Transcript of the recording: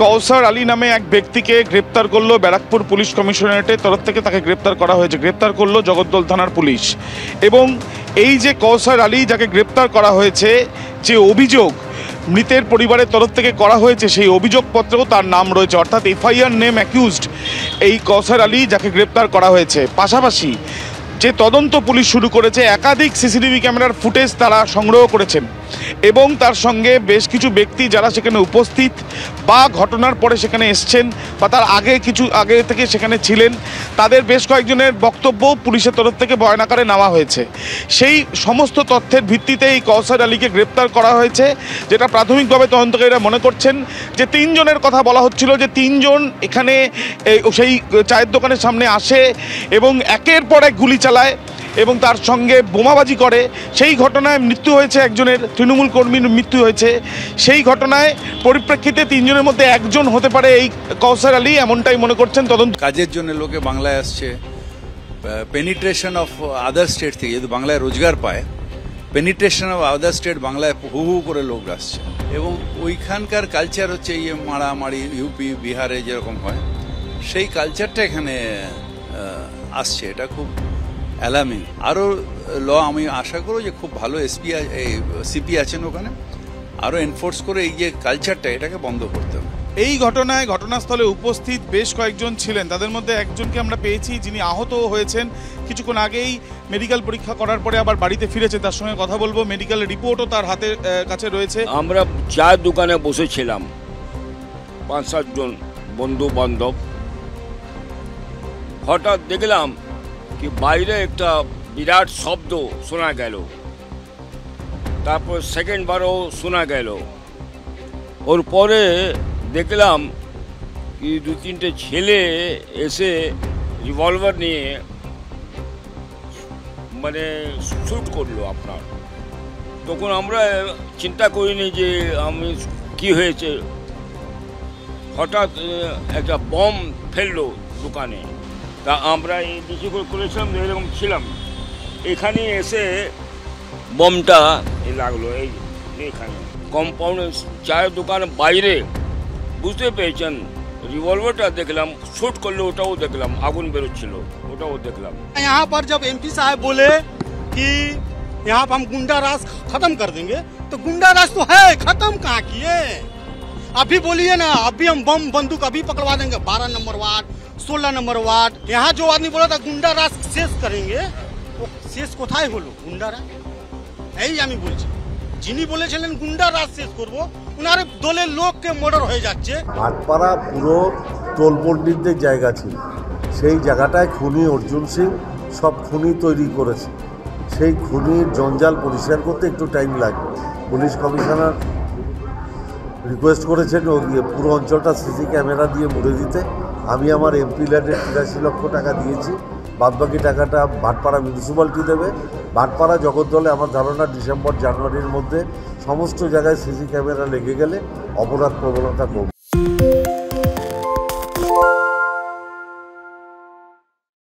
কৌসার আলী নামে এক ব্যক্তিকে গ্রেপ্তার করলো ব্যারাকপুর পুলিশ কমিশনারেটের তরফ থেকে। তাকে গ্রেপ্তার করা হয়েছে, গ্রেপ্তার করলো জগদ্দল থানার পুলিশ। এবং এই যে কৌসার আলী যাকে গ্রেপ্তার করা হয়েছে, যে অভিযোগ মৃতের পরিবারের তরফ থেকে করা হয়েছে, সেই অভিযোগপত্রেও তার নাম রয়েছে, অর্থাৎ এফআইআর নেম অ্যাকিউজড এই কৌসার আলী যাকে গ্রেপ্তার করা হয়েছে। পাশাপাশি যে তদন্ত পুলিশ শুরু করেছে, একাধিক সিসিটিভি ক্যামেরার ফুটেজ তারা সংগ্রহ করেছেন এবং তার সঙ্গে বেশ কিছু ব্যক্তি যারা সেখানে উপস্থিত বা ঘটনার পরে সেখানে এসছেন বা তার আগে থেকে সেখানে ছিলেন, তাদের বেশ কয়েকজনের বক্তব্য পুলিশের তরফ থেকে বয়ান আকারে নেওয়া হয়েছে। সেই সমস্ত তথ্যের ভিত্তিতে এই কৌসার আলীকে গ্রেপ্তার করা হয়েছে, যেটা প্রাথমিকভাবে তদন্তকারীরা মনে করছেন যে 3 জনের কথা বলা হচ্ছিল, যে 3 জন এখানে সেই চায়ের দোকানের সামনে আসে এবং একের পর এক গুলি চালায় এবং তার সঙ্গে বোমাবাজি করে। সেই ঘটনায় মৃত্যু হয়েছে একজনের, তৃণমূল কর্মীর মৃত্যু হয়েছে। সেই ঘটনায় পরিপ্রেক্ষিতে 3 জনের মধ্যে একজন হতে পারে এই কৌসার আলী, এমনটাই মনে করছেন তদন্ত। কাজের জন্য লোকে বাংলায় আসছে, পেনিট্রেশন অফ আদার স্টেট থেকে যেহেতু বাংলায় রোজগার পায়, পেনিট্রেশন অফ আদার স্টেট বাংলায় হু হু করে লোক আসছে এবং ওইখানকার কালচার হচ্ছে এই মারামারি ইউপি বিহারে যেরকম হয় সেই কালচারটা এখানে আসছে। এটা খুব অ্যালার্মিং। আরও আমি আশা করব যে খুব ভালো সিপি আছেন ওখানে, আরও এনফোর্স করে এই যে কালচারটা এটাকে বন্ধ করতে হবে। এই ঘটনায় ঘটনাস্থলে উপস্থিত বেশ কয়েকজন ছিলেন, তাদের মধ্যে একজনকে আমরা পেয়েছি যিনি আহত হয়েছেন। কিছুক্ষণ আগেই মেডিকেল পরীক্ষা করার পরে আবার বাড়িতে ফিরেছে, তার সঙ্গে কথা বলবো। মেডিকেল রিপোর্টও তার হাতের কাছে রয়েছে। আমরা চায়ের দোকানে বসেছিলাম 5-7 জন বন্ধু বান্ধব, হঠাৎ দেখলাম কি বাইরে একটা বিরাট শব্দ শোনা গেল, তারপর সেকেন্ড বারও শোনা গেল। ওর পরে দেখলাম কি 2-3টে ছেলে এসে রিভলভার নিয়ে মানে শ্যুট করলো আপনার। তখন আমরা চিন্তা করিনি যে কি হয়েছে, হঠাৎ একটা বম ফেললো দোকানে। তা আমরা এই দিকে করেছিলাম, এরকম ছিলাম, এখানে এসে বমটা লাগলো এইখানে কম্পাউন্ডে চায়ের দোকান বাইরে। বুঝতে পেরেছেন, रिवॉल्वर देखलाम शूट कर लो, ওটাও দেখলাম, আগুন বেরোচ্ছিল ওটাও দেখলাম। यहाँ पर जब एमपी साहब बोले कि यहाँ पर हम गुंडा राज खत्म कर देंगे, तो गुंडा राज तो है, खत्म कहाँ किए? अभी बोलिए ना, अभी हम बम बंदूक अभी पकड़वा देंगे। 12 नंबर वार्ड, 16 नंबर वार्ड, यहाँ जो आदमी बोला था गुंडा राज शेष करेंगे, वो शेष कोथाय हलो गुंडा राज? এই আমি বলছি, যিনি বলেছিলেন গুন্ডা রাজ শেষ করব, উনার দলের লোককে মর্ডার হয়ে যাচ্ছে। ভাটপাড়া পুরো টোল পণ্ডিতদের জায়গা ছিল, সেই জায়গাটায় খুনি অর্জুন সিং সব খুনি তৈরি করেছে। সেই খুনির জঞ্জাল পরিষ্কার করতে একটু টাইম লাগবে। পুলিশ কমিশনার রিকোয়েস্ট করেছেন পুরো অঞ্চলটা সিসি ক্যামেরা দিয়ে মুড়ে দিতে। আমি আমার এমপি ল্যান্ডে 83 লক্ষ টাকা দিয়েছি, বাদবাকি টাকাটা ভাটপাড়া মিউনিসিপ্যালিটি দেবে। ভাটপাড়া জগদ্দলে আমার ধারণা ডিসেম্বর জানুয়ারির মধ্যে সমস্ত জায়গায় সিসি ক্যামেরা লেগে গেলে অপরাধ প্রবণতা কমবে।